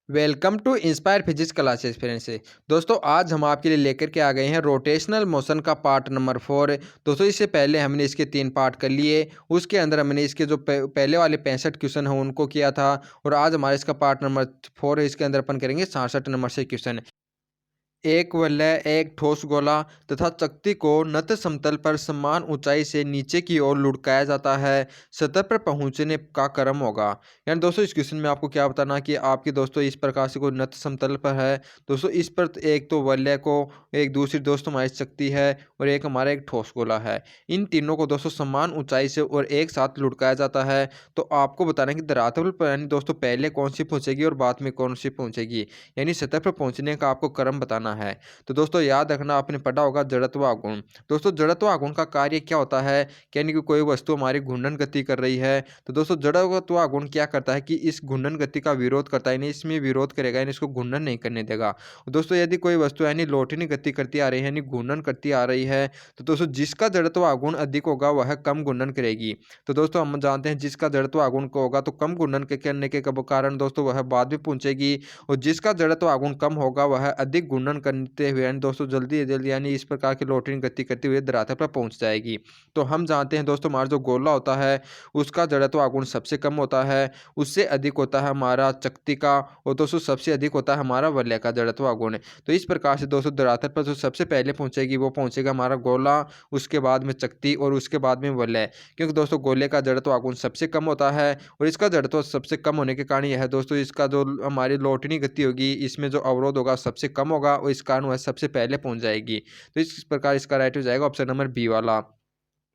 Welcome to inspire physics classes friends से दोस्तों, आज हम आपके लिए लेकर के आ गए हैं रोटेशनल मोशन का पार्ट नंबर 4। दोस्तों, इससे पहले हमने इसके 3 पार्ट कर लिए। उसके अंदर हमने इसके जो पहले वाले 65 क्वेश्चन हैं उनको किया था, और आज हमारा इसका पार्ट नंबर 4 है। इसके अंदर अपन करेंगे 66 नंबर से क्वेश्चन। एक वलय, एक ठोस गोला तथा चकती को नत समतल पर समान ऊंचाई से नीचे की ओर लुढ़काया जाता है। सतह पर पहुंचने का क्रम होगा। यानी दोस्तों, इस क्वेश्चन में आपको क्या बताना कि आपकी दोस्तों इस प्रकार से कोई नत समतल पर है। दोस्तों, इस पर एक तो वलय को, एक दूसरी दोस्तों हमारी चकती है, और एक हमारा एक ठोस गोला है। इन तीनों को दोस्तों समान ऊंचाई से और एक साथ लुढ़काया जाता है। तो आपको बताना कि धरातल पर यानी दोस्तों पहले कौन सी पहुंचेगी और बाद में कौन सी पहुंचेगी, यानी सतह पर पहुंचने का आपको क्रम बताना है। तो दोस्तों याद रखना, आपने पढ़ा होगा जड़त्व आघूर्ण। दोस्तों, जड़त्व आघूर्ण का कार्य क्या होता है, यानी कि कोई वस्तु हमारी घूर्णन गति कर रही है। तो दोस्तों, जड़त्व आघूर्ण क्या करता है कि इस घूर्णन गति का विरोध करता है, यानी इसमें विरोध करेगा, यानी इसको घूर्णन नहीं करने देगा। दोस्तों, यदि कोई वस्तु यानी लौटनी गति करती आ रही है, यानी घूर्णन करती आ रही है, तो दोस्तों जिसका जड़त्व आघूर्ण अधिक होगा वह कम घूर्णन करेगी। तो दोस्तों हम जानते हैं जिसका जड़त्व आघूर्ण को होगा तो कम घूर्णन करने के कारण दोस्तों वह बाद में पहुंचेगी, और जिसका जड़त्व आघूर्ण कम होगा वह अधिक घूर्णन करते हुए यानी दोस्तों जल्दी जल्दी यानी इस प्रकार की लौटनी गति करते हुए धरातल पर पहुंच जाएगी। तो हम जानते हैं दोस्तों, हमारा जो गोला होता है उसका जड़त्व आघूर्ण सबसे कम होता है, उससे अधिक होता है हमारा चकती का, और दोस्तों सबसे अधिक होता है हमारा वलय का जड़त्व आघूर्ण। तो इस प्रकार से दोस्तों धरातल पर जो सबसे पहले पहुंचेगी वो पहुंचेगा हमारा गोला, उसके बाद में चकती और उसके बाद में वलय। क्योंकि दोस्तों गोले का जड़त्व आघूर्ण सबसे कम होता है, और इसका जड़त्व सबसे कम होने के कारण यह दोस्तों इसका जो हमारी लौटनी गति होगी इसमें जो अवरोध होगा सबसे कम होगा, और इस कारण वह सबसे पहले पहुंच जाएगी। तो इस प्रकार इसका राइट हो जाएगा ऑप्शन नंबर बी वाला।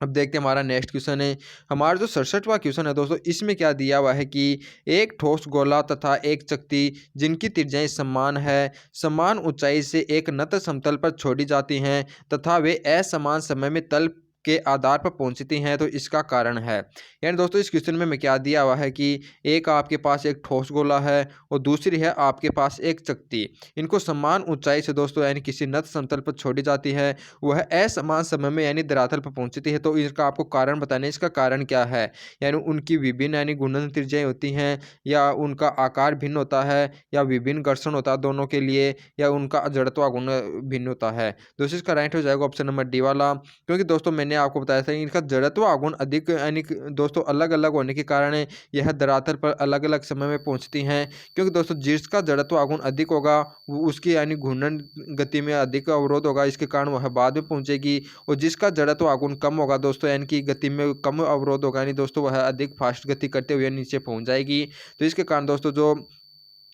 अब देखते हैं हमारा नेक्स्ट क्वेश्चन है। हमारा जो 67वां क्वेश्चन है दोस्तों, इसमें क्या दिया हुआ है कि एक ठोस गोला तथा एक चकती जिनकी त्रिज्याएं समान है, समान ऊंचाई से एक नत समतल पर छोड़ी जाती हैं तथा वे असमान समय में तल के आधार पर पहुंचती हैं, तो इसका कारण है। यानी दोस्तों इस क्वेश्चन में क्या दिया हुआ है कि एक आपके पास एक ठोस गोला है और दूसरी है आपके पास एक चकती। इनको समान ऊंचाई से दोस्तों यानी किसी नत समतल पर छोड़ी जाती है, वह असमान समय में यानी धरातल पर पहुंचती है। तो इसका आपको कारण बताना है, इसका कारण क्या है, यानी उनकी विभिन्न यानी घूर्णन त्रिज्याएं होती हैं, या उनका आकार भिन्न होता है, या विभिन्न घर्षण होता है दोनों के लिए, या उनका जड़त्व आघूर्ण भिन्न होता है। दोस्तों इसका राइट हो जाएगा ऑप्शन नंबर डी वाला। क्योंकि दोस्तों मैंने आपको बताया था इनका जड़त्व आघूर्ण अधिक यानी दोस्तों अलग अलग होने के कारण यह धरातल पर अलग अलग समय में पहुंचती हैं। क्योंकि दोस्तों जिसका जड़त्व आघूर्ण अधिक होगा वो उसकी यानी घूर्णन गति में अधिक अवरोध होगा, इसके कारण वह बाद में पहुंचेगी, और जिसका जड़त्व आघूर्ण कम होगा दोस्तों यानी कि गति में कम अवरोध होगा, यानी दोस्तों वह अधिक फास्ट गति करते हुए नीचे पहुंच जाएगी। तो इसके कारण दोस्तों जो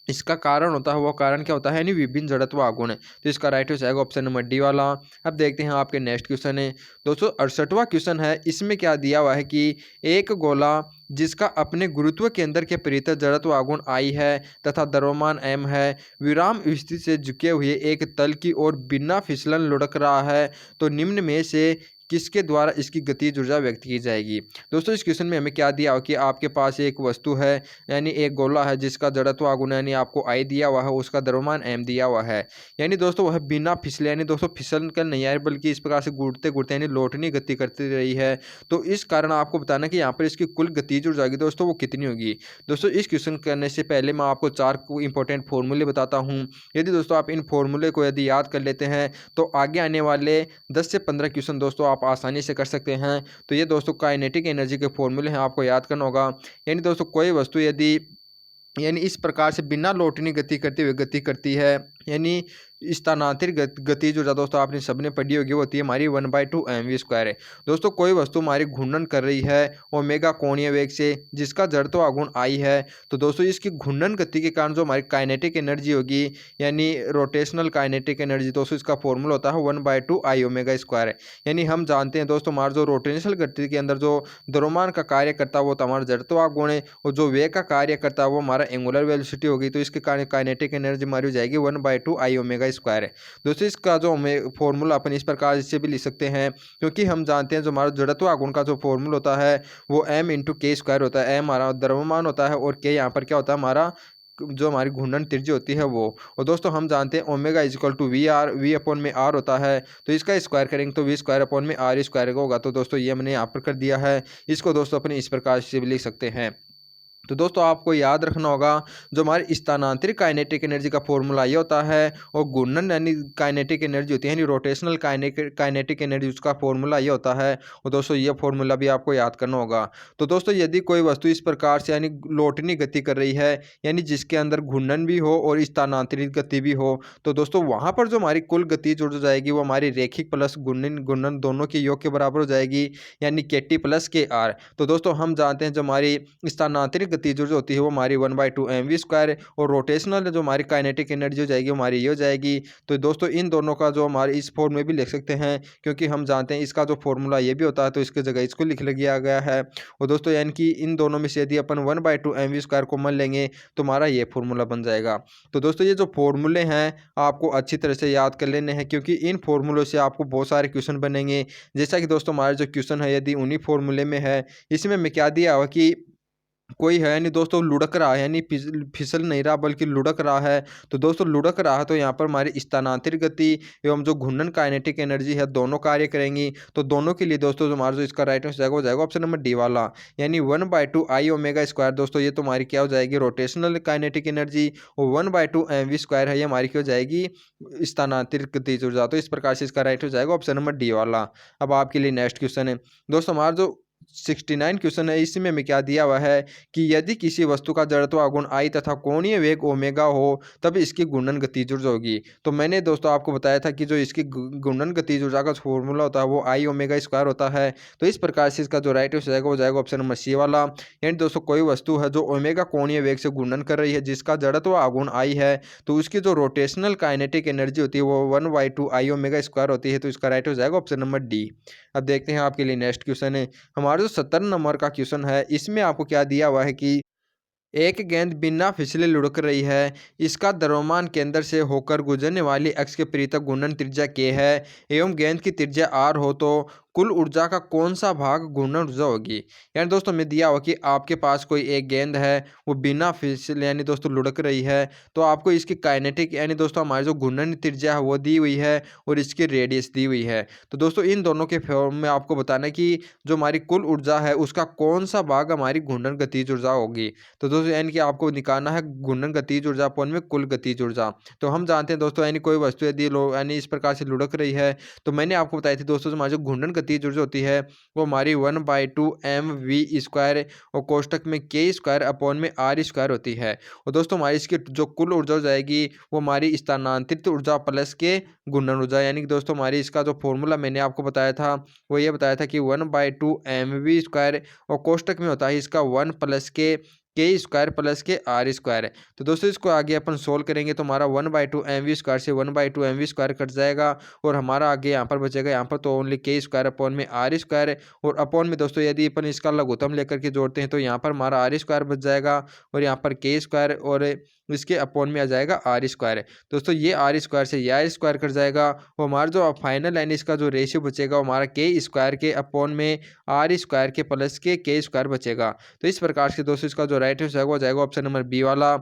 इसका कारण होता है वो कारण क्या होता है, यानी विभिन्न जड़त्व आघूर्ण। तो इसका राइट हो जाएगा ऑप्शन नंबर डी वाला। अब देखते हैं आपके नेक्स्ट क्वेश्चन है दोस्तों, 68वां क्वेश्चन है। इसमें क्या दिया हुआ है कि एक गोला जिसका अपने गुरुत्व केंद्र के परितः जड़त्व आघूर्ण आई है तथा द्रव्यमान m है, विराम स्थिति से झुके हुए एक तल की ओर बिना फिसलन लुढ़क रहा है, तो निम्न में से किसके द्वारा इसकी गतिज ऊर्जा व्यक्त की जाएगी। दोस्तों इस क्वेश्चन में हमें क्या दिया हो कि आपके पास एक वस्तु है यानी एक गोला है जिसका जड़त्व आघूर्ण यानी आपको आई दिया हुआ है, उसका द्रव्यमान m दिया हुआ है, यानी दोस्तों वह बिना फिसले यानी दोस्तों फिसल कर नहीं आ रही बल्कि इस प्रकार से घूरते घूरते यानी लौटनी गति करती रही है। तो इस कारण आपको बताना कि यहाँ पर इसकी कुल गतिज ऊर्जा होगी दोस्तों वो कितनी होगी। दोस्तों इस क्वेश्चन करने से पहले मैं आपको 4 इंपॉर्टेंट फॉर्मूले बताता हूँ। यदि दोस्तों आप इन फॉर्मूले को यदि याद कर लेते हैं तो आगे आने वाले 10 से 15 क्वेश्चन दोस्तों आप आसानी से कर सकते हैं। तो ये दोस्तों काइनेटिक एनर्जी के फॉर्मूले हैं, आपको याद करना होगा। यानी दोस्तों कोई वस्तु यदि यानी इस प्रकार से बिना लौटनी गति करते हुए गति करती है, यानी स्थानांतरित गति जो दोस्तों आपने सबने पढ़ी होगी वो होती है हमारी 1/2 mv² है। दोस्तों कोई वस्तु हमारी घूर्णन कर रही है ओमेगा कोणीय वेग से जिसका जड़त्व आघूर्ण आई है, तो दोस्तों इसकी घूर्णन गति के कारण जो हमारी काइनेटिक एनर्जी होगी यानी रोटेशनल काइनेटिक एनर्जी, दोस्तों इसका फॉर्मूला होता है 1/2 I ओमेगा²। यानी हम जानते हैं दोस्तों हमारा जो रोटेशनल गति के अंदर जो द्रव्यमान का कार्य करता है वो तो हमारा जड़त्व आघूर्ण है, और जो वेग का कार्य करता है वो हमारा एंगुलर वेलोसिटी होगी। तो इसके कारण काइनेटिक एनर्जी हमारी हो जाएगी 1/2 I ओमेगा²। दोस्तों इसका जो हमें फॉर्मूला अपन इस प्रकार से भी लिख सकते हैं, क्योंकि हम जानते हैं जो हमारा जड़त्व आघूर्ण का जो फॉर्मूला होता है वो m × k² होता है। m हमारा द्रव्यमान होता है और k यहाँ पर क्या होता है हमारा जो हमारी घूर्णन त्रिज्या होती है वो। और दोस्तों हम जानते हैं ओमेगा = v अपॉन में r होता है, तो इसका स्क्वायर करेंगे तो v² अपॉन में r² होगा। तो दोस्तों ये हमने यहाँ पर कर दिया है। इसको दोस्तों अपने इस प्रकार से भी लिख सकते हैं। तो दोस्तों आपको याद रखना होगा, जो हमारी स्थानांतरित काइनेटिक एनर्जी का फॉर्मूला ये होता है, और घूर्णन यानी काइनेटिक एनर्जी होती है, यानी रोटेशनल काइनेटिक एनर्जी, उसका फॉर्मूला ये होता है। और दोस्तों ये फॉर्मूला भी आपको याद करना होगा। तो दोस्तों यदि कोई वस्तु इस प्रकार से यानी लौटनी गति कर रही है, यानी जिसके अंदर घूर्णन भी हो और स्थानांतरित गति भी हो, तो दोस्तों वहाँ पर जो हमारी कुल गतिज ऊर्जा जाएगी वो हमारी रेखिक प्लस घूर्णन घूर्णन दोनों के योग के बराबर हो जाएगी, यानी KT प्लस KR। तो दोस्तों हम जानते हैं जो हमारी स्थानांतरित गतिज ऊर्जा होती है वो हमारी 1/2 mv², और रोटेशनल जो हमारी काइनेटिक एनर्जी हो जाएगी हमारी ये हो जाएगी। तो दोस्तों इन दोनों का जो हमारे इस फॉर्म में भी लिख सकते हैं, क्योंकि हम जानते हैं इसका जो फॉर्मूला ये भी होता है, तो इसकी जगह इसको लिख लिया गया है। और दोस्तों यानी कि इन दोनों में से यदि अपन 1/2 mv² कॉमन लेंगे तो हमारा ये फॉर्मूला बन जाएगा। तो दोस्तों ये जो फॉर्मूले हैं आपको अच्छी तरह से याद कर लेने हैं, क्योंकि इन फॉर्मूलों से आपको बहुत सारे क्वेश्चन बनेंगे। जैसा कि दोस्तों हमारा जो क्वेश्चन है यदि उन्हीं फॉर्मूले में है, इसमें मैं क्या दिया हुआ कि कोई है नहीं दोस्तों, लुढ़क रहा है, यानी फिसल नहीं रहा बल्कि लुढ़क रहा है। तो दोस्तों लुढ़क रहा है तो यहाँ पर हमारी स्थानांतरित गति एवं जो घूर्णन काइनेटिक एनर्जी है दोनों कार्य करेंगी। तो दोनों के लिए दोस्तों जो हमारा जो इसका राइट आंसर जाएगा वो जाएगा ऑप्शन नंबर डी वाला, यानी 1/2 I⍵²। दोस्तों ये तो हमारी क्या हो जाएगी, रोटेशनल काइनेटिक एनर्जी, और 1/2 mv² है ये हमारी क्या हो जाएगी, स्थानांतरित गतिज ऊर्जा। तो इस प्रकार से इसका राइट हो जाएगा ऑप्शन नंबर डी वाला। अब आपके लिए नेक्स्ट क्वेश्चन है दोस्तों, हमारा जो 69 क्वेश्चन है, इसमें हमें क्या दिया हुआ है कि यदि किसी वस्तु का जड़त्व गुण I तथा कोणीय वेग ओमेगा हो तब इसकी घूर्णन गतिज ऊर्जा होगी। तो मैंने दोस्तों आपको बताया था कि जो इसकी घूर्णन गतिज ऊर्जा का फॉर्मूला होता है वो I⍵² होता है। तो इस प्रकार से इसका जो राइट आंसर जाएगा वो जाएगा ऑप्शन नंबर सी वाला। यानी दोस्तों कोई वस्तु है जो ओमेगा कोणीय वेग से घूर्णन कर रही है, जिसका जड़त्व आघूर्ण I है, तो उसकी जो रोटेशनल काइनेटिक एनर्जी होती है वो 1/2 I⍵² होती है। तो इसका राइट हो जाएगा ऑप्शन नंबर डी। अब देखते हैं आपके लिए नेक्स्ट क्वेश्चन है, हमारा जो 70 नंबर का क्वेश्चन है, इसमें आपको क्या दिया हुआ है कि एक गेंद बिना फिसले लुढ़क रही है, इसका द्रव्यमान केंद्र से होकर गुजरने वाली अक्ष के परितक घूर्णन त्रिज्या k है, एवं गेंद की त्रिज्या r हो, तो कुल ऊर्जा का कौन सा भाग घूर्णन ऊर्जा होगी। यानी दोस्तों मैं दिया हुआ कि आपके पास कोई एक गेंद है, वो बिना फिसले यानी दोस्तों लुढ़क रही है, तो आपको इसकी काइनेटिक यानी दोस्तों हमारी जो घूर्णन त्रिज्या है वो दी हुई है, और इसकी रेडियस दी हुई है। तो दोस्तों इन दोनों के फॉर्म में आपको बताना है कि जो हमारी कुल ऊर्जा है उसका कौन सा भाग हमारी घूर्णन गतिज ऊर्जा होगी। तो दोस्तों यानी कि आपको निकालना है घूर्णन गतिज ऊर्जा अपॉन में कुल गतिज ऊर्जा। तो हम जानते हैं दोस्तों, यानी कोई वस्तु यदि यानी इस प्रकार से लुढ़क रही है, तो मैंने आपको बताई थी दोस्तों हमारी जो घूर्णन गतिज ऊर्जा होती है वो हमारी 1/2 mv² और कोष्टक में k² अपॉन में r² होती है। और दोस्तों हमारी इसकी जो कुल ऊर्जा हो जाएगी वो हमारी स्थानांतरित ऊर्जा प्लस के घूर्णन ऊर्जा, यानी कि दोस्तों हमारी इसका जो फॉर्मूला मैंने आपको बताया था वो ये बताया था कि 1/2 mv² और कोष्टक में होता है इसका 1 + k² प्लस के r²। तो दोस्तों इसको आगे अपन सोल्व करेंगे तो हमारा 1/2 mv² से 1/2 mv² कट जाएगा, और हमारा आगे यहाँ पर बचेगा यहाँ पर तो ओनली k² अपॉन में r², और अपॉन में दोस्तों यदि अपन इसका लघुत्तम लेकर के जोड़ते हैं तो यहाँ पर हमारा r² बच जाएगा, और यहाँ पर k², और इसके अपॉन में आ जाएगा r²। दोस्तों ये r² से ये r² कट जाएगा, वो हमारा जो फाइनल लाइन इसका जो रेशियो बचेगा वो हमारा k² के अपॉन में r² के प्लस के k² बचेगा। तो इस प्रकार से दोस्तों इसका जो राइट आंसर हो जाएगा ऑप्शन नंबर बी वाला।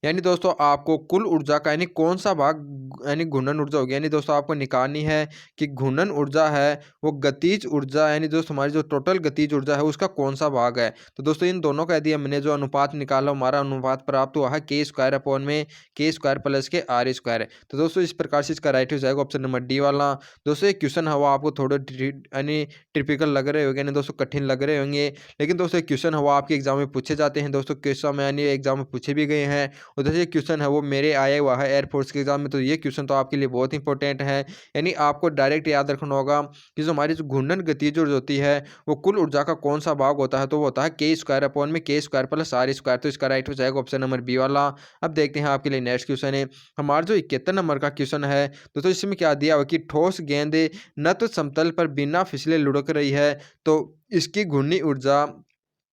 यानी दोस्तों आपको कुल ऊर्जा का यानी कौन सा भाग यानी घूर्णन ऊर्जा होगी, यानी दोस्तों आपको निकालनी है कि घूर्णन ऊर्जा है वो गतिज ऊर्जा यानी दोस्तों हमारी जो टोटल गतिज ऊर्जा है उसका कौन सा भाग है। तो दोस्तों इन दोनों का यदि हमने जो अनुपात निकाला हमारा अनुपात प्राप्त हुआ है k² अपॉन में k² प्लस के r²। तो दोस्तों इस प्रकार से इसका राइट हो जाएगा ऑप्शन नंबर डी वाला। दोस्तों ये क्वेश्चन है वो आपको थोड़े यानी टिपिकल लग रहे होंगे, यानी दोस्तों कठिन लग रहे होंगे, लेकिन दोस्तों क्वेश्चन है वो आपके एग्जाम में पूछे जाते हैं दोस्तों, क्वेश्चन में यानी एग्जाम में पूछे भी गए हैं। उधर ये क्वेश्चन है वो मेरे आया हुआ है एयरफोर्स के एग्जाम में, तो ये क्वेश्चन तो आपके लिए बहुत इंपॉर्टेंट है। यानी आपको डायरेक्ट याद रखना होगा कि जो हमारी जो घूर्णन गतिज ऊर्जा होती है वो कुल ऊर्जा का कौन सा भाग होता है, तो वो होता है k² अपॉन में k² प्लस r²। तो इसका राइट हो जाएगा ऑप्शन नंबर बी वाला। अब देखते हैं आपके लिए नेक्स्ट क्वेश्चन है, हमारा जो 71 नंबर का क्वेश्चन है दोस्तों, इसमें क्या दिया हुआ कि ठोस गेंद नत समतल पर बिना फिसले लुढ़क रही है, तो इसकी घूर्णी ऊर्जा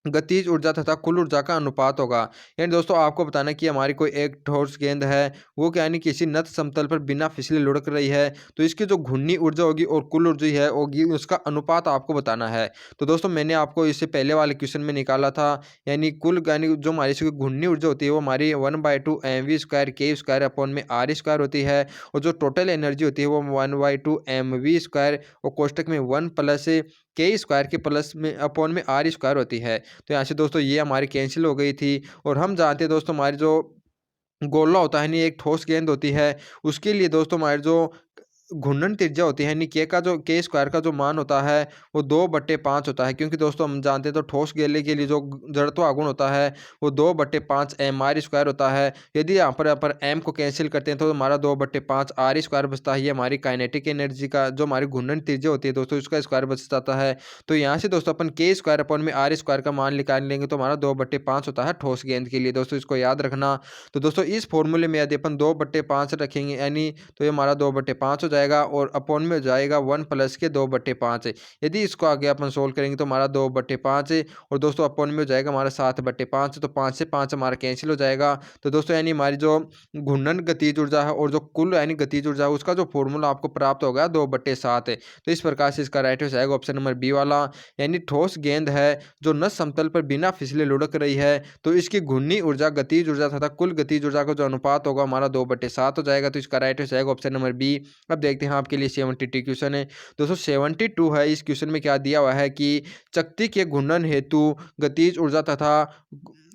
गतिज ऊर्जा तथा कुल ऊर्जा का अनुपात होगा। यानी दोस्तों आपको बताना कि हमारी कोई एक ठोस गेंद है वो क्या यानी किसी नत समतल पर बिना फिसले लुढ़क रही है, तो इसकी जो घूर्णी ऊर्जा होगी और कुल ऊर्जा है होगी उसका अनुपात आपको बताना है। तो दोस्तों मैंने आपको इससे पहले वाले क्वेश्चन में निकाला था, यानी कुल यानी जो हमारी इसकी घूर्णी ऊर्जा होती है वो हमारी 1/2 mv² k² अपॉन में r² होती है, और जो टोटल एनर्जी होती है वो 1/2 mv² और कोष्टक में 1 + के स्क्वायर के प्लस में अपॉन में आर स्क्वायर होती है। तो यहाँ से दोस्तों ये हमारी कैंसिल हो गई थी। और हम जानते हैं दोस्तों हमारी जो गोला होता है नहीं, एक ठोस गेंद होती है, उसके लिए दोस्तों हमारे जो घूर्णन त्रिज्या होती है यानी के स्क्वायर का जो मान होता है वो 2/5 होता है। क्योंकि दोस्तों हम जानते हैं तो ठोस गेंद के लिए जो जड़त्व आघूर्ण होता है वो 2/5 एम आर स्क्वायर होता है। यदि यहाँ पर एम को कैंसिल करते हैं तो हमारा 2/5 आर स्क्वायर बचता है। ये हमारी काइनेटिक एनर्जी का जो हमारी घूर्णन त्रिज्या होती है दोस्तों उसका स्क्वायर बच जाता है। तो यहाँ से दोस्तों अपन के स्क्वायर अपॉन में आर स्क्वायर का मान निकाल लेंगे तो हमारा 2/5 होता है ठोस गेंद के लिए। दोस्तों इसको याद रखना। तो दोस्तों इस फॉर्मूले में यदि अपन 2/5 रखेंगे यानी तो ये हमारा 2/5 हो जाएगा और अपॉन में हो जाएगा 1 प्लस के 2/5। यदि इसको आगे अपन सोल्व करेंगे तो हमारा 2/5 और दोस्तों अपॉन में हो जाएगा हमारा 7/5। तो 5 से 5 हमारा कैंसिल हो जाएगा। तो दोस्तों यानी हमारी जो घूर्णन गतिज ऊर्जा है और जो कुल यानी गतिज ऊर्जा है उसका जो फॉर्मूला आपको प्राप्त होगा 2/7। तो इस प्रकार से इसका राइट हो जाएगा ऑप्शन नंबर बी वाला। यानी ठोस गेंद है जो नस समतल पर बिना फिसले लुढ़क रही है तो इसकी घूर्णी ऊर्जा गतिज ऊर्जा तथा कुल गतिज ऊर्जा का जो अनुपात होगा हमारा 2/7 हो जाएगा। तो इसका राइट हो जाएगा ऑप्शन नंबर बी। अब देखते हैं आपके लिए 72 क्वेश्चन है। दोस्तों 72 है। इस क्वेश्चन में क्या दिया हुआ है कि चकती के घूर्णन हेतु गतिज ऊर्जा तथा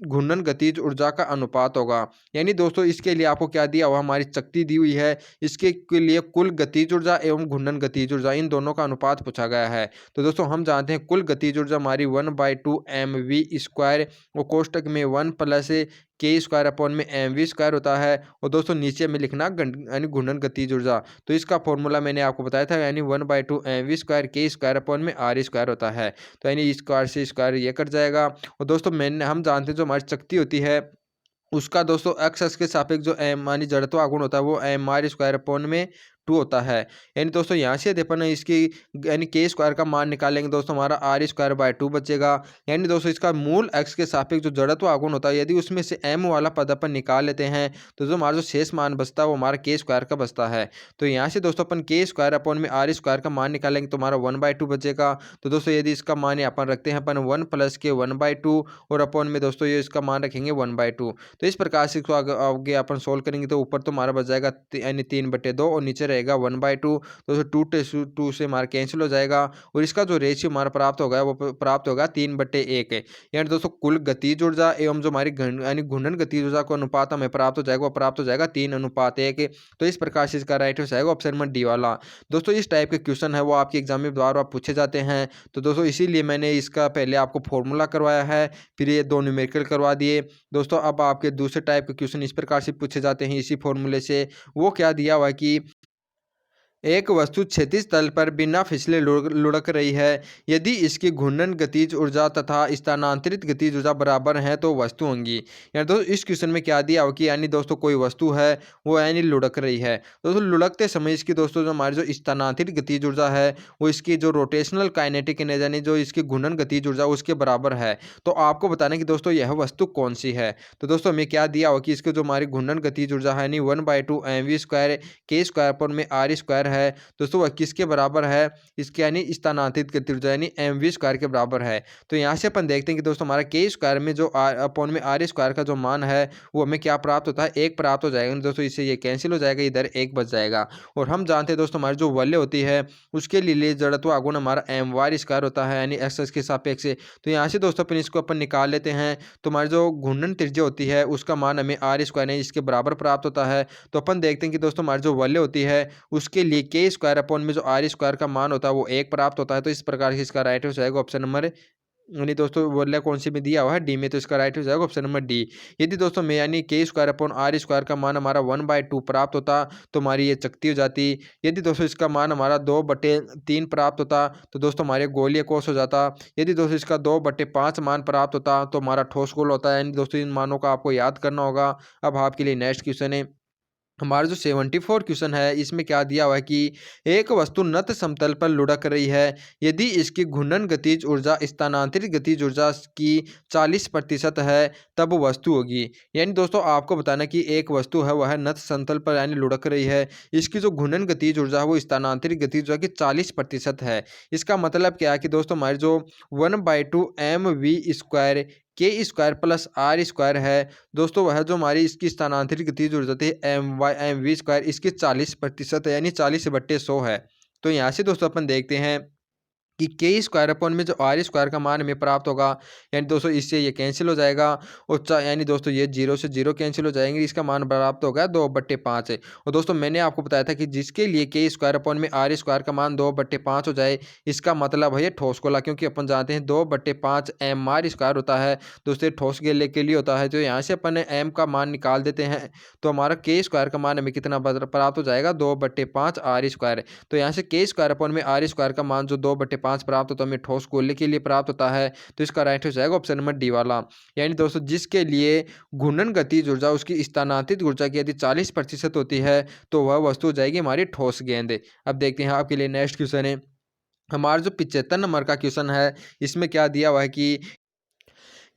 घूर्णन गतिज ऊर्जा का अनुपात होगा। यानी दोस्तों इसके लिए आपको क्या दिया हुआ, हमारी चकती दी हुई है, इसके के लिए कुल गतिज ऊर्जा एवं घूर्णन गतिज ऊर्जा इन दोनों का अनुपात पूछा गया है। तो दोस्तों हम जानते हैं कुल गतिज ऊर्जा हमारी 1/2 mv² और कोष्टक में 1 प्लस के स्क्वायर अपॉन में mv² होता है। और दोस्तों नीचे में लिखना यानी घूर्णन गतिज ऊर्जा। तो इसका फॉर्मूला मैंने आपको बताया था यानी 1/2 mv² के स्क्वायर अपॉन में आर स्क्वायर होता है। तो यानी स्क्वायर से स्क्वायर ये कट जाएगा। और दोस्तों हम जानते हैं जो हमारी चकती होती है उसका दोस्तों एक्स एक्स के सापेक्ष जो एम मानी जड़त्व आघूर्ण होता है वो mr² अपॉन में 2 होता है। यानी दोस्तों यहाँ से अपन इसकी यानी के स्क्वायर का मान निकालेंगे दोस्तों हमारा r²/2 बचेगा। यानी दोस्तों इसका मूल x के सापेक्ष जो जड़त्व आघूर्ण होता है यदि उसमें से m वाला पद अपन निकाल लेते हैं तो जो हमारा जो शेष मान बचता है वो हमारा के स्क्वायर का बचता है। तो यहाँ से दोस्तों अपन के स्क्वायर अपॉन में r² का मान निकालेंगे तो हमारा 1/2 बचेगा। तो दोस्तों यदि इसका मान यहाँ पर रखते हैं अपन 1 प्लस के 1/2 और अपॉन में दोस्तों ये इसका मान रखेंगे 1/2। तो इस प्रकार से इसको आगे अपन सोल्व करेंगे तो ऊपर तो हमारा बच जाएगा यानी 3/2 और नीचे रहेगा 1/2। तो 2 से हमारा कैंसिल हो जाएगा और इसका जो रेशियो हमारा प्राप्त होगा वो प्राप्त होगा 3/1। यानी दोस्तों कुल गतिज ऊर्जा एवं जो हमारी यानी घूर्णन गतिज ऊर्जा को अनुपात हमें प्राप्त हो जाएगा वो प्राप्त हो जाएगा 3:1। तो इस प्रकार से इसका राइट हो जाएगा ऑप्शन नंबर डी वाला। दोस्तों इस टाइप के क्वेश्चन है वो आपके एग्जाम में बार बार पूछे जाते हैं। तो दोस्तों इसीलिए मैंने इसका पहले आपको फॉर्मूला करवाया है फिर ये 2 न्यूमेरिकल करवा दिए। दोस्तों अब आपके दूसरे टाइप के क्वेश्चन इस प्रकार से पूछे जाते हैं इसी फॉर्मूले से। वो क्या दिया हुआ है कि एक वस्तु क्षैतिज तल पर बिना फिसले लुढ़क रही है। यदि इसकी घूर्णन गतिज ऊर्जा तथा स्थानांतरित गतिज ऊर्जा बराबर है तो वस्तु होंगी। यानी दोस्तों इस क्वेश्चन में क्या दिया हो कि यानी दोस्तों कोई वस्तु है वो यानी लुढ़क रही है। दोस्तों लुढ़कते समय इसकी दोस्तों जो हमारी जो स्थानांतरित गतिज ऊर्जा है वो इसकी जो रोटेशनल काइनेटिक एनर्जी यानी जो इसकी घूर्णन गतिज ऊर्जा उसके बराबर है। तो आपको बताना कि दोस्तों यह वस्तु कौन सी है। तो दोस्तों हमें क्या दिया हो कि इसकी जो हमारी घूर्णन गतिज ऊर्जा है यानी 1/2 mv² के स्क्वायर पर में आर स्क्वायर है। दोस्तों वह किसके बराबर है, इसके यानी स्थानांतरित गतिज ऊर्जा यानी mv² के बराबर है। तो यहाँ से अपन देखते हैं कि दोस्तों हमारा के स्क्वायर में जो अपॉन में आर स्क्वायर का जो मान है वो हमें क्या प्राप्त होता है 1 प्राप्त हो जाएगा। दोस्तों इससे ये कैंसिल हो जाएगा, इधर 1 बच जाएगा। और हम जानते हैं दोस्तों हमारी जो वलय होती है उसके लिए जड़त्व आघूर्ण हमारा mr² होता है यानी एक्स के सापेक्ष से। तो यहाँ से दोस्तों अपन इसको अपन निकाल लेते हैं तो हमारी जो घूर्णन त्रिज्या होती है उसका मान हमें r² है इसके बराबर प्राप्त होता है। तो अपन देखते हैं कि दोस्तों हमारी जो वलय होती है उसके लिए के स्क्वायर अपॉन में जो r² का मान होता है वो 1 प्राप्त होता है। तो इस प्रकार से इसका राइट हो जाएगा ऑप्शन नंबर यानी दोस्तों वलय कौन सी में दिया हुआ है डी में, तो इसका राइट हो जाएगा ऑप्शन नंबर डी। यदि दोस्तों में यानी के स्क्वायर अपॉन r² का मान हमारा 1/2 प्राप्त होता तो हमारी ये चकती हो जाती। यदि दोस्तों इसका मान हमारा 2/3 प्राप्त होता तो दोस्तों हमारे गोलीय कोष हो जाता। यदि दोस्तों इसका 2/5 मान प्राप्त होता तो हमारा ठोस गोल होता है। यानी दोस्तों इन मानों का आपको याद करना होगा। अब आपके लिए नेक्स्ट क्वेश्चन है हमारा जो 74 क्वेश्चन है इसमें क्या दिया हुआ है कि एक वस्तु नत समतल पर लुढ़क रही है। यदि इसकी घूर्णन गतिज ऊर्जा स्थानांतरित गतिज ऊर्जा की 40% है तब वस्तु होगी। यानी दोस्तों आपको बताना कि एक वस्तु है वह नत समतल पर यानी लुढ़क रही है, इसकी जो घूर्णन गतिज ऊर्जा है वो स्थानांतरित गतिज ऊर्जा की 40% है। इसका मतलब क्या है कि दोस्तों हमारी जो 1/2 mv² के स्क्वायर प्लस आर स्क्वायर है दोस्तों वह जो हमारी इसकी स्थानांतरित गतिज ऊर्जा थी mv² इसकी 40% है यानी 40/100 है। तो यहाँ से दोस्तों अपन देखते हैं कि के स्क्वायर अपॉन में जो आर स्क्वायर का मान हमें प्राप्त होगा, यानी दोस्तों इससे ये कैंसिल हो जाएगा और यानी दोस्तों ये जीरो से जीरो कैंसिल हो जाएंगे, इसका मान प्राप्त होगा 2/5 है। और दोस्तों मैंने आपको बताया था कि जिसके लिए के स्क्वायर अपॉन में आर स्क्वायर का मान 2/5 हो जाए, इसका मतलब है ये ठोस गोला, क्योंकि अपन जानते हैं 2/5 एम आर स्क्वायर होता है दोस्तों, ये ठोस गोले के लिए होता है। तो यहाँ से अपन एम का मान निकाल देते हैं तो हमारा के स्क्वायर का मान हमें कितना प्राप्त हो जाएगा, 2/5 आर स्क्वायर। तो यहाँ से के स्क्वायर अपॉन में आर स्क्वायर का मान जो 2/5 प्राप्त होता है हमें ठोस गोले के लिए प्राप्त होता है, तो इसका राइट हो जाएगा ऑप्शन नंबर डी वाला। यानी दोस्तों जिसके लिए घूर्णन गतिज ऊर्जा उसकी स्थानांतरित ऊर्जा की यदि 40% होती है तो वह वस्तु हो जाएगी हमारी ठोस गेंद। अब देखते हैं आपके लिए नेक्स्ट क्वेश्चन है, हमारा जो 75 नंबर का क्वेश्चन है, इसमें क्या दिया हुआ है कि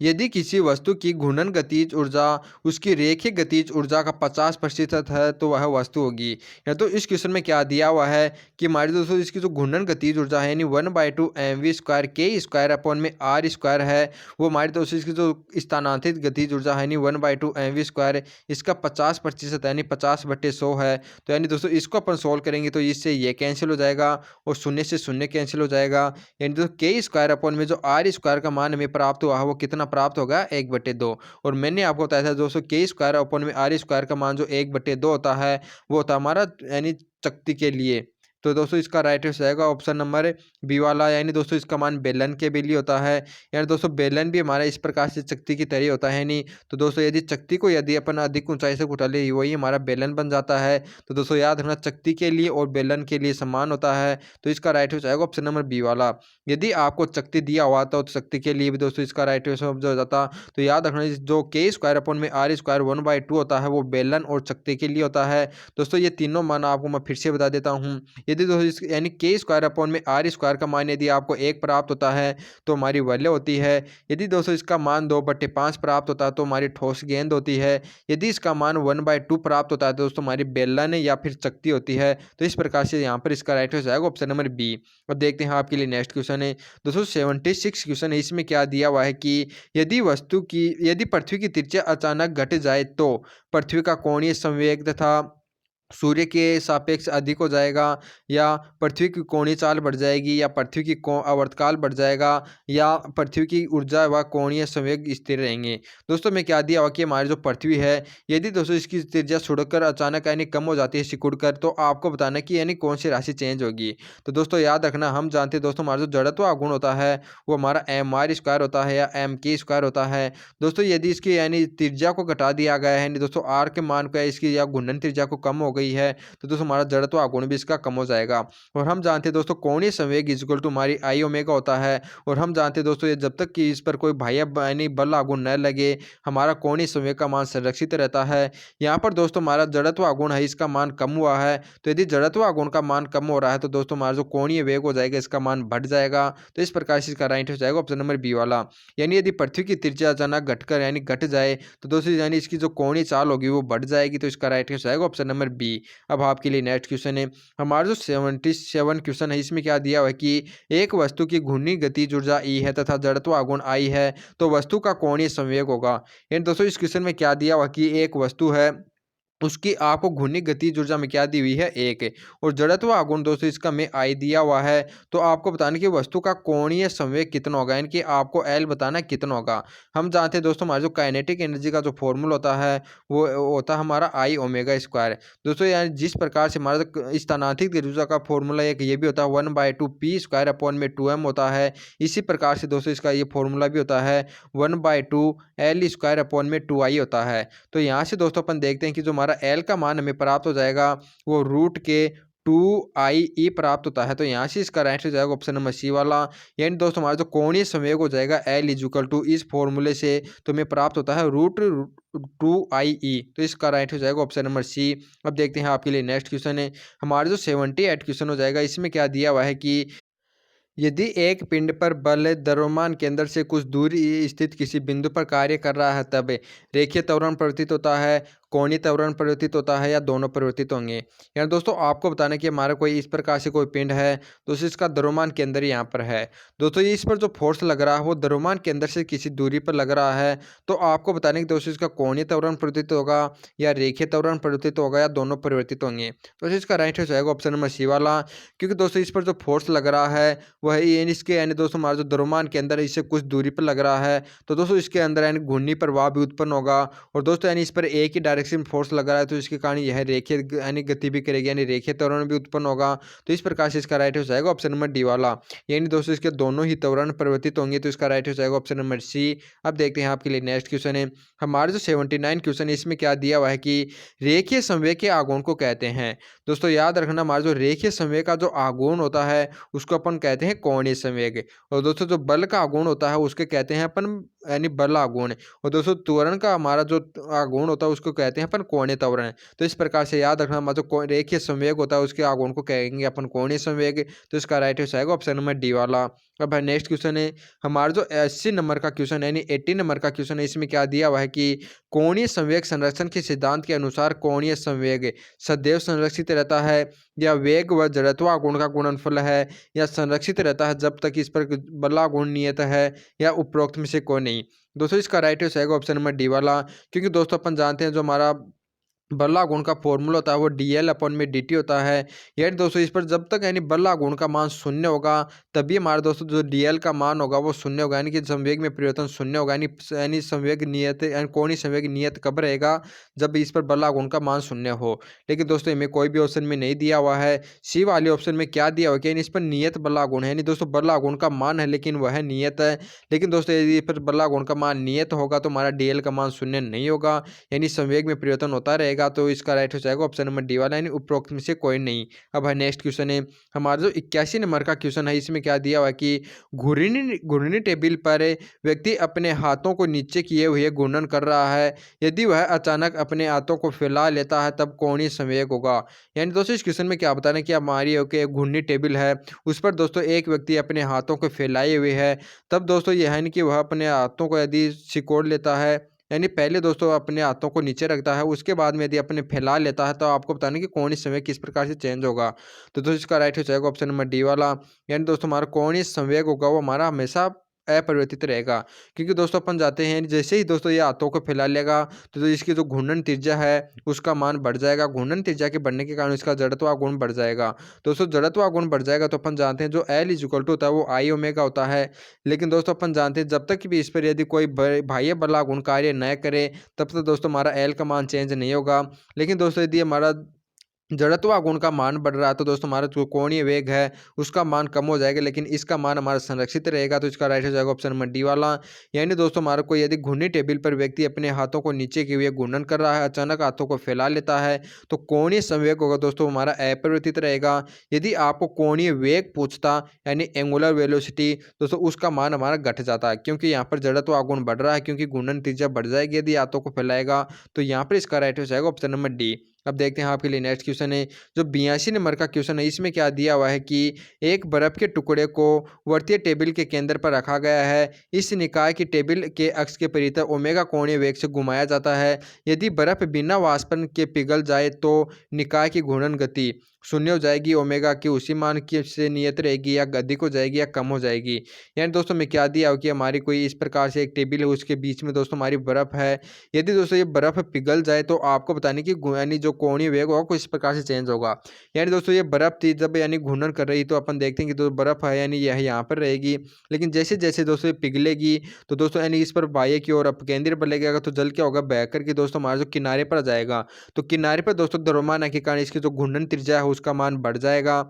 यदि किसी वस्तु की घूर्णन गतिज ऊर्जा उसकी रेखीय गतिज ऊर्जा का 50% है तो वह वस्तु होगी। या तो इस क्वेश्चन में क्या दिया हुआ है कि हमारे दोस्तों इसकी जो घूर्णन गतिज ऊर्जा है यानी 1/2 mv² के स्क्वायर अपॉन में आर स्क्वायर है, वो हमारे दोस्तों इसकी जो स्थानांतरित गतिज ऊर्जा है यानी 1/2 mv², इसका 50% यानी 50/100 है। तो यानी दोस्तों इसको अपन सोल्व करेंगे तो इससे ये कैंसिल हो जाएगा और शून्य से शून्य कैंसिल हो जाएगा। यानी दोस्तों के स्क्वायर अपॉन में जो आर स्क्वायर का मान हमें प्राप्त हुआ है वो कितना प्राप्त होगा, 1/2। और मैंने आपको बताया था दोस्तों के स्क्वायर अपॉन में आर स्क्वायर का मान जो 1/2 होता है वो होता है हमारा यानी शक्ति के लिए। तो दोस्तों इसका राइट आंसर आएगा ऑप्शन नंबर बी वाला, यानी दोस्तों इसका मान बेलन के भी लिए होता है। यानी दोस्तों बेलन भी हमारा इस प्रकार से शक्ति की तरह होता है नहीं। तो दोस्तों यदि शक्ति को यदि अपन अधिक ऊंचाई से उठा ले वही हमारा बेलन बन जाता है। तो दोस्तों याद रखना शक्ति के लिए और बेलन के लिए समान होता है, तो इसका राइट आंसर आएगा ऑप्शन नंबर बी वाला। यदि आपको शक्ति दिया हुआ था तो शक्ति के लिए भी दोस्तों इसका राइट आंसर हो जाता। तो याद रखना जो के स्क्वायर अपॉन में आर स्क्वायर 1/2 होता है वो बेलन और शक्ति के लिए होता है। दोस्तों ये तीनों मान आपको मैं फिर से बता देता हूँ। यदि दोस्तों यानी के स्क्वायर अपॉन में आर स्क्वायर का मान यदि आपको 1 प्राप्त होता है तो हमारी वलय होती है। यदि दोस्तों इसका मान 2/5 प्राप्त होता है तो हमारी ठोस गेंद होती है। यदि इसका मान 1/2 प्राप्त होता है तो दोस्तों हमारी बेलन या फिर शक्ति होती है। तो इस प्रकार से यहाँ पर इसका राइट आंसर आएगा ऑप्शन नंबर बी। अब देखते हैं आपके लिए नेक्स्ट क्वेश्चन है दोस्तों 76 क्वेश्चन है। इसमें क्या दिया हुआ है कि यदि पृथ्वी की त्रिज्या अचानक घट जाए तो पृथ्वी का कोणीय संवेग तथा सूर्य के सापेक्ष अधिक हो जाएगा, या पृथ्वी की कोणीय चाल बढ़ जाएगी, या पृथ्वी की आवर्तकाल बढ़ जाएगा, या पृथ्वी की ऊर्जा व कोणीय संवेग स्थिर रहेंगे। दोस्तों में क्या दिया हुआ कि हमारी जो पृथ्वी है यदि दोस्तों इसकी त्रिज्या छुड़कर अचानक यानी कम हो जाती है सिकुड़कर, तो आपको बताना कि यानी कौन सी राशि चेंज होगी। तो दोस्तों याद रखना हम जानते हैं दोस्तों हमारा जो जड़त्व गुण होता है वो हमारा mr² होता है या mk² होता है। दोस्तों यदि इसकी यानी त्रिज्या को घटा दिया गया है यानी दोस्तों आर के मान को इसकी या घूर्णन त्रिज्या को कम हो गई है तो दोस्तों हमारा जड़त्व आघूर्ण भी इसका कम हो जाएगा। और हम जानते हैं दोस्तों कोणीय संवेग इक्वल टू हमारी आई ओमेगा होता है। और हम जानते हैं दोस्तों ये जब तक कि इस पर कोई बाह्य यानी बल आघूर्ण न लगे हमारा कोणीय संवेग का मान संरक्षित रहता है। यहाँ पर दोस्तों हमारा जड़त्व आघूर्ण है इसका मान कम हुआ है, तो यदि जड़त्व आघूर्ण का मान कम हो रहा है तो दोस्तों हमारा जो कोणीय वेग हो जाएगा इसका मान बढ़ जाएगा। तो इस प्रकार से इसका राइट हो जाएगा ऑप्शन नंबर बी वाला। यानी यदि पृथ्वी की त्रिज्या अचानक घटकर यानी घट जाए तो दोस्तों यानी इसकी जो कोणीय चाल होगी वो बढ़ जाएगी, तो इसका राइट हो जाएगा ऑप्शन नंबर बी। अब आपके लिए नेक्स्ट क्वेश्चन है हमारा जो 77 क्वेश्चन है। इसमें क्या दिया हुआ है कि एक वस्तु की घूर्णी गतिज ऊर्जा ई है तथा जड़त्व आघूर्ण आई है तो वस्तु का कोणीय संवेग होगा। यानी दोस्तों इस क्वेश्चन में क्या दिया हुआ कि एक वस्तु है उसकी आपको घूर्णी गतिज ऊर्जा में क्या दी हुई है 1 है, और जड़त्व आघूर्ण दोस्तों इसका में आई दिया हुआ है। तो आपको बताना कि वस्तु का कोणीय संवेग कितना होगा, यानी कि आपको एल बताना कितना होगा। हम जानते हैं दोस्तों हमारे जो काइनेटिक एनर्जी का जो फॉर्मूला होता है वो होता है हमारा आई ओमेगा स्क्वायर। दोस्तों यानी जिस प्रकार से हमारा स्थानांतरित ऊर्जा का फॉर्मूला एक ये भी होता है 1/2 पी स्क्वायर अपॉन में 2m होता है। इसी प्रकार से दोस्तों इसका ये फॉर्मूला भी होता है 1/2 एल स्क्वायर अपॉन में 2i होता है। तो यहाँ से दोस्तों अपन देखते हैं कि जो हमारा एल का मान हमें प्राप्त हो जाएगा वो रूट के 2i प्राप्त होता है। तो यहाँ से इसका राइट हो जाएगा ऑप्शन नंबर सी वाला। यानी दोस्तों हमारा जो कोणीय संवेग हो जाएगा एल इक्वल टू इस फॉर्मूले से तो हमें प्राप्त होता है रूट 2i। तो इसका राइट हो जाएगा ऑप्शन नंबर सी। अब देखते हैं आपके लिए नेक्स्ट क्वेश्चन है हमारा जो 78 क्वेश्चन हो जाएगा। इसमें क्या दिया हुआ है कि यदि एक पिंड पर बल द्रव्यमान केंद्र से कुछ दूरी स्थित किसी बिंदु पर कार्य कर रहा है तब रेखीय त्वरण प्रतीत होता है। कोणीय त्वरण परिवर्तित होता है या दोनों परिवर्तित होंगे। यानी दोस्तों आपको बताना कि हमारा कोई इस प्रकार से कोई पिंड है, दोस्तों इसका द्रव्यमान केंद्र यहाँ पर है। दोस्तों ये इस पर जो फोर्स लग रहा है वो द्रव्यमान केंद्र से किसी दूरी पर लग रहा है। तो आपको बताने कि दोस्तों इसका कोणीय त्वरण परिवर्तित होगा या रेखीय त्वरण परिवर्तित होगा या दोनों परिवर्तित होंगे। तो इसका राइट आंसर जाएगा ऑप्शन नंबर सी वाला, क्योंकि दोस्तों इस पर जो फोर्स लग रहा है वह यानी इसके यानी दोस्तों हमारा जो द्रव्यमान के अंदर इससे कुछ दूरी पर लग रहा है। तो दोस्तों इसके अंदर यानी घूर्णी प्रभाव भी उत्पन्न होगा और दोस्तों यानी इस पर एक ही डायरेक्शन में फोर्स लग रहा है, तो इसके कारण यह रेखीय यानी गति भी करेगी, यानी रेखीय त्वरण भी उत्पन्न होगा। तो इस प्रकार से इसका राइट हो जाएगा ऑप्शन नंबर डी वाला, यानी दोस्तों इसके दोनों ही त्वरण परिवर्तित होंगे। तो इसका राइट हो जाएगा ऑप्शन नंबर सी। अब देखते हैं आपके लिए नेक्स्ट क्वेश्चन है। हमारे जो 79 क्वेश्चन है इसमें क्या दिया हुआ है कि रेखीय संवेग के आघूर्ण को कहते हैं। दोस्तों याद रखना, हमारा जो रेखीय संवेग का जो आघूर्ण होता है उसको अपन कहते हैं कोणीय संवेग, और दोस्तों जो बल का आघूर्ण होता है उसके कहते हैं अपन यानी बल आघूर्ण, और दोस्तों त्वरण का हमारा जो आघूर्ण होता है उसको कहते हैं अपन कोणीय त्वरण। तो इस प्रकार से याद रखना, हमारा जो रेखीय संवेग होता है उसके आघूर्ण को कहेंगे अपन कोणीय संवेग। तो इसका राइट आंसर आएगा ऑप्शन नंबर डी वाला। अब नेक्स्ट क्वेश्चन है हमारा जो 80 नंबर का क्वेश्चन है यानी 80 नंबर का क्वेश्चन है। इसमें क्या दिया हुआ है कि कोणीय संवेग संरक्षण के सिद्धांत के अनुसार कोणीय संवेग सदैव संरक्षित रहता है, या वेग व जड़त्व गुण का गुणनफल है, या संरक्षित रहता है जब तक इस पर बला गुण नियत है, या उपरोक्त में से कोई नहीं। दोस्तों इसका राइट आंसर आएगा ऑप्शन नंबर डी वाला, क्योंकि दोस्तों अपन जानते हैं जो हमारा बल्ला गुण का फॉर्मूला होता है वो dl अपन में dt होता है। यानी दोस्तों इस पर जब तक यानी बल्ला गुण का मान शून्य होगा तभी हमारे दोस्तों जो dl का मान होगा वो शून्य होगा, यानी कि संवेग में परिवर्तन शून्य होगा। यानी संवेग नियत यानी कोणीय संवेग नियत कब रहेगा, जब इस पर बल्ला गुण का मान शून्य हो। लेकिन दोस्तों इनमें कोई भी ऑप्शन में नहीं दिया हुआ है। सी वाले ऑप्शन में क्या दिया हुआ है, इस पर नियत बल्ला गुण है, यानी दोस्तों बल्ला गुण का मान है लेकिन वह नियत है। लेकिन दोस्तों यदि इस पर बल्ला गुण का मान नियत होगा तो हमारा dl का मान शून्य नहीं होगा, यानी संवेग में परिवर्तन होता रहेगा। तो इसका राइट हो जाएगा ऑप्शन नंबर डी वाला, यानी उपरोक्त में से कोई नहीं। अब है नेक्स्ट क्वेश्चन है हमारा जो 81 नंबर का क्वेश्चन है। इसमें क्या दिया हुआ है कि घूर्णी टेबल पर व्यक्ति अपने हाथों को नीचे किए हुए घूर्णन कर रहा है, यदि वह अचानक अपने हाथों को फैला लेता है तब कोणीय संवेग होगा। यानी दोस्तों इस क्वेश्चन में क्या बताना कि हमारी घूर्णी टेबल है उस पर दोस्तों एक व्यक्ति अपने हाथों को फैलाए हुए है, तब दोस्तों यह है कि वह अपने हाथों को यदि सिकोड़ लेता है, यानी पहले दोस्तों अपने हाथों को नीचे रखता है उसके बाद में यदि अपने फैला लेता है, तो आपको बताना कि कोणीय संवेग किस प्रकार से चेंज होगा। तो दोस्तों इसका राइट हो जाएगा ऑप्शन नंबर डी वाला, यानी दोस्तों हमारा कोणीय संवेग होगा वो हमारा हमेशा अपरिवर्तित रहेगा। क्योंकि दोस्तों अपन जाते हैं जैसे ही दोस्तों ये हाथों को फैला लेगा तो इसकी जो घूर्णन त्रिज्या है उसका मान बढ़ जाएगा। घूर्णन त्रिज्या के बढ़ने के कारण इसका जड़त्व गुण बढ़ जाएगा। दोस्तों जड़त्व गुण बढ़ जाएगा तो अपन जानते हैं जो एल इज इक्वल टू होता है वो आई ओमेगा होता है। लेकिन दोस्तों अपन जानते हैं जब तक भी इस पर यदि कोई बाह्य बला गुण कार्य न करे तब तक दोस्तों हमारा एल का मान चेंज नहीं होगा। लेकिन दोस्तों यदि हमारा जड़त्व गुण का मान बढ़ रहा है तो दोस्तों हमारा जो कोणीय वेग है उसका मान कम हो जाएगा, लेकिन इसका मान हमारा संरक्षित रहेगा। तो इसका राइट हो जाएगा ऑप्शन नंबर डी वाला। यानी दोस्तों हमारा कोई यदि घूर्णी टेबल पर व्यक्ति अपने हाथों को नीचे किए हुए घूर्णन कर रहा है, अचानक हाथों को फैला लेता है, तो कोणीय संवेग होगा दोस्तों हमारा अपरिवर्तित रहेगा। यदि आपको कोणीय वेग पूछता यानी एंगुलर वेलोसिटी, दोस्तों उसका मान हमारा घट जाता है, क्योंकि यहाँ पर जड़त्व गुण बढ़ रहा है, क्योंकि घूर्णन त्रिज्या बढ़ जाएगी यदि हाथों को फैलाएगा। तो यहाँ पर इसका राइट हो जाएगा ऑप्शन नंबर डी। अब देखते हैं आपके लिए नेक्स्ट क्वेश्चन है जो 82 नंबर का क्वेश्चन है। इसमें क्या दिया हुआ है कि एक बर्फ के टुकड़े को वर्तीय टेबल के केंद्र पर रखा गया है, इस निकाय की टेबल के अक्ष के परितः ओमेगा कोणीय वेग से घुमाया जाता है। यदि बर्फ बिना वाष्पन के पिघल जाए तो निकाय की घूर्णन गति शून्य हो जाएगी, ओमेगा की उसी मान की से नियत रहेगी, या अधिक हो जाएगी या कम हो जाएगी। यानी दोस्तों में क्या दिया हो कि हमारी कोई इस प्रकार से एक टेबल है उसके बीच में दोस्तों हमारी बर्फ है, यदि दोस्तों ये बर्फ पिघल जाए तो आपको बताने की यानी जो कोणीय वेग होगा कुछ इस प्रकार से चेंज होगा। यानी दोस्तों ये बर्फ थी जब यानी घूर्णन कर रही तो अपन देखते हैं कि तो बर्फ है यानी यह यहाँ पर रहेगी, लेकिन जैसे जैसे दोस्तों ये पिघलेगी तो दोस्तों यानी इस पर बाह्य की ओर अपकेंद्र पर लगेगा तो जल क्या होगा बह करके दोस्तों हमारा जो किनारे पर आ जाएगा। तो किनारे पर दोस्तों द्रव्यमान के कारण इसकी जो घूर्णन त्रिज्या है उसका मान बढ़ जाएगा,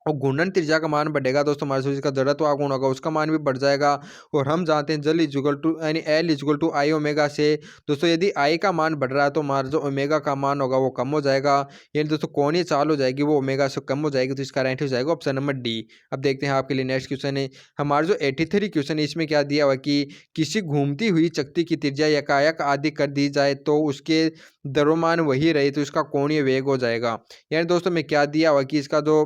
और घूर्णन त्रिज्या का मान बढ़ेगा दोस्तों हमारे सूर्य का जड़त्व गुण होगा उसका मान भी बढ़ जाएगा। और हम जानते हैं जल इजुगल टू यानी L equal to I omega से दोस्तों यदि आई का मान बढ़ रहा है तो हमारा जो ओमेगा का मान होगा वो कम हो जाएगा, यानी दोस्तों कोणीय चाल हो जाएगी वो ओमेगा से कम हो जाएगी। तो इसका राइट हो जाएगा ऑप्शन नंबर डी। अब देखते हैं आपके लिए नेक्स्ट क्वेश्चन है हमारा जो 83 क्वेश्चन है। इसमें क्या दिया हुआ कि किसी घूमती हुई चकती की त्रिज्या एकाएक आदि कर दी जाए तो उसके द्रव्यमान वही रहे तो इसका कोणीय वेग हो जाएगा। यानी दोस्तों में क्या दिया हुआ कि इसका जो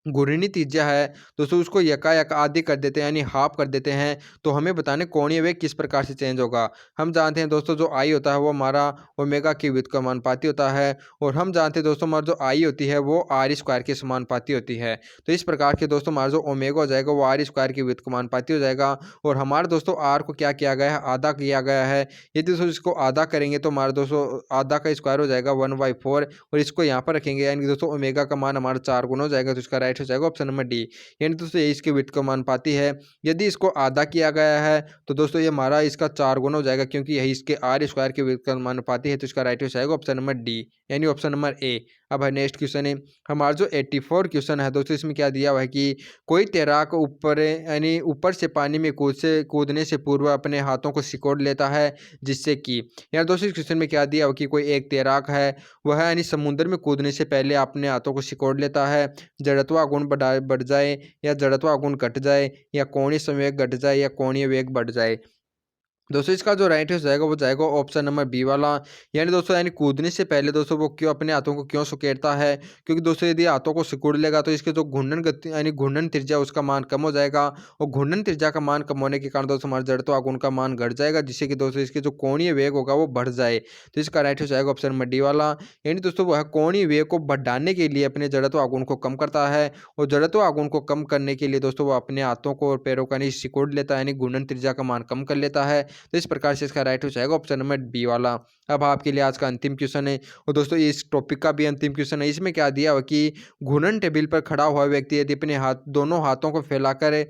घूर्णी त्रिज्या है दोस्तों उसको यकायक आधी कर देते हैं यानी हाफ कर देते हैं, तो हमें बताने कोणीय वेग किस प्रकार से चेंज होगा। हम जानते हैं दोस्तों जो आई होता है वो हमारा ओमेगा की व्युत्क्रमानुपाती होता है, और हम जानते हैं दोस्तों हमारा जो आई होती है वो आर स्क्वायर के समानुपाती होती है। तो इस प्रकार के दोस्तों हमारा जो ओमेगा हो जाएगा वो आर स्क्वायर की व्युत्क्रमानुपाती हो जाएगा, और हमारे दोस्तों आर को क्या किया गया है, आधा किया गया है। यदि दोस्तों इसको आधा करेंगे तो हमारा दोस्तों आधा का स्क्वायर हो जाएगा 1/4, और इसको यहाँ पर रखेंगे यानी कि दोस्तों ओमेगा का मान हमारा 4 गुना हो जाएगा, तो इसका राइट हो जाएगा ऑप्शन नंबर डी। यानी दोस्तों ये इसके व्युत्क्रमानुपाती है। यदि इसको आधा किया गया है तो दोस्तों ये हमारा इसका 4 गुना हो जाएगा, क्योंकि यही इसके आर स्क्वायर के व्युत्क्रमानुपाती है, तो इसका राइट हो जाएगा ऑप्शन नंबर डी यानी ऑप्शन नंबर ए। अब है नेक्स्ट क्वेश्चन है हमारा जो 84 क्वेश्चन है दोस्तों, इसमें क्या दिया हुआ है कि कोई तैराक ऊपर यानी ऊपर से पानी में कूदने से पूर्व अपने हाथों को सिकोड़ लेता है, जिससे कि यार दोस्तों इस क्वेश्चन में क्या दिया हुआ कि कोई एक तैराक है वह यानी समुद्र में कूदने से पहले अपने हाथों को सिकोड़ लेता है, जड़त्व गुण बढ़ जाए या जड़त्व गुण घट जाए या कोणीय संवेग घट जाए या कोणीय वेग बढ़ जाए। दोस्तों इसका जो राइट हो जाएगा वो जाएगा ऑप्शन नंबर बी वाला। यानी दोस्तों यानी कूदने से पहले दोस्तों वो क्यों अपने हाथों को क्यों सुकेड़ता है, क्योंकि दोस्तों यदि हाथों को सिकुड़ लेगा तो इसके जो घूर्णन गति यानी घूर्णन त्रिज्या उसका मान कम हो जाएगा, और घूर्णन त्रिज्या का मान कम होने के कारण दोस्तों हमारे जड़त्व आघूर्ण का मान घट जाएगा, जिससे कि दोस्तों इसके जो कोणीय वेग होगा वो बढ़ जाए। तो इसका राइट हो जाएगा ऑप्शन नंबर डी वाला। यानी दोस्तों वह कोणीय वेग को बढ़ाने के लिए अपने जड़त्व आघूर्ण को कम करता है, और जड़त्व आघूर्ण को कम करने के लिए दोस्तों वो अपने हाथों को और पैरों का सिकोड़ लेता है यानी घूर्णन त्रिज्या का मान कम कर लेता है। तो इस प्रकार से इसका राइट हो जाएगा ऑप्शन नंबर बी वाला। अब आपके लिए आज का अंतिम क्वेश्चन है, और दोस्तों इस टॉपिक का भी अंतिम क्वेश्चन है। इसमें क्या दिया हुआ कि घूर्णन टेबल पर खड़ा हुआ व्यक्ति यदि अपने दोनों हाथों को फैलाकर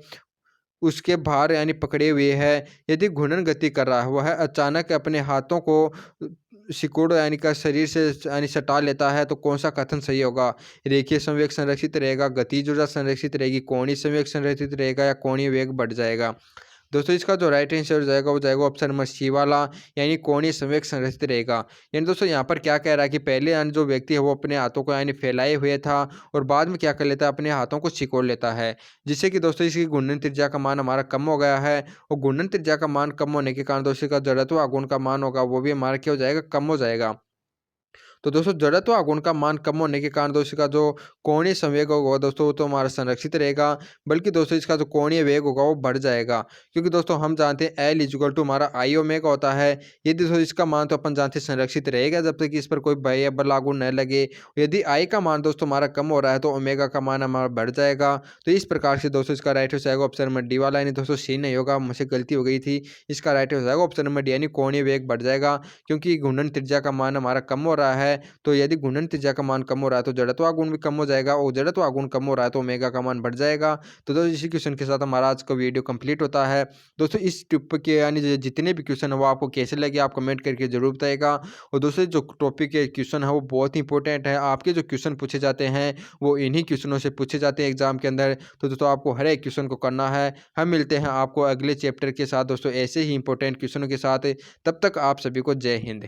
उसके भार यानी पकड़े हुए है, यदि घूर्णन गति कर रहा है, वह अचानक अपने हाथों को सिकुड़ यानी का शरीर से यानी सटा लेता है, तो कौन सा कथन सही होगा। रेखीय संवेग संरक्षित रहेगा, गतिज ऊर्जा संरक्षित रहेगी, कोणीय संवेग संरक्षित रहेगा या कोणीय वेग बढ़ जाएगा। दोस्तों इसका जो राइट आंसर हो जाएगा वो जाएगा ऑप्शन नंबर सी वाला, यानी कोणीय संवेग संरक्षित रहेगा। यानी दोस्तों यहाँ पर क्या कह रहा है कि पहले यानी जो व्यक्ति है वो अपने हाथों को यानी फैलाए हुए था, और बाद में क्या कर लेता है अपने हाथों को सिकोड़ लेता है, जिससे कि दोस्तों इसकी घूर्णन त्रिज्या का मान हमारा कम हो गया है, और घूर्णन त्रिज्या का मान कम होने के कारण दोस्तों का जड़त्व आघूर्ण का मान होगा वो भी हमारा क्या हो जाएगा, कम हो जाएगा। तो दोस्तों जड़त्व आघूर्ण का मान कम होने के कारण दोस्तों इसका जो कोणीय संवेग होगा दोस्तों वो तो हमारा संरक्षित रहेगा, बल्कि दोस्तों इसका जो कोणीय वेग होगा वो बढ़ जाएगा, क्योंकि दोस्तों हम जानते हैं एल इक्वल टू हमारा आई ओमेगा होता है। यदि दोस्तों इसका मान तो अपन जानते हैं संरक्षित रहेगा जब तक कि इस पर कोई बाह्य बल लागू न लगे। यदि आई का मान दोस्तों हमारा कम हो रहा है तो ओमेगा का मान हमारा बढ़ जाएगा। तो इस प्रकार से दोस्तों इसका राइट हो जाएगा ऑप्शन नंबर डी वाला, यानी दोस्तों सी नहीं होगा, मुझसे गलती हो गई थी। इसका राइट हो जाएगा ऑप्शन नंबर डी यानी कोणीय वेग बढ़ जाएगा, क्योंकि घूर्णन त्रिज्या का मान हमारा कम हो रहा है। तो यदि घूर्णन त्रिज्या का मान कम हो रहा है तो जड़त्व गुण भी कम हो जाएगा, और जड़त्व गुण कम हो रहा है तो ओमेगा का मान बढ़ जाएगा। तो दोस्तों इसी क्वेश्चन के साथ हमारा आज का वीडियो कंप्लीट होता है। दोस्तों इस टिप के यानी जितने भी क्वेश्चन है वो आपको कैसे लगे आप कमेंट करके जरूर बताएगा। और दोस्तों जो टॉपिक के क्वेश्चन है वो बहुत ही इंपॉर्टेंट है, आपके जो क्वेश्चन पूछे जाते हैं वो इन्हीं क्वेश्चनों से पूछे जाते हैं एग्जाम के अंदर। तो दोस्तों आपको हर एक क्वेश्चन को करना है। हम मिलते हैं आपको अगले चैप्टर के साथ दोस्तों ऐसे ही इंपॉर्टेंट क्वेश्चनों के साथ। तब तक आप सभी को जय हिंद।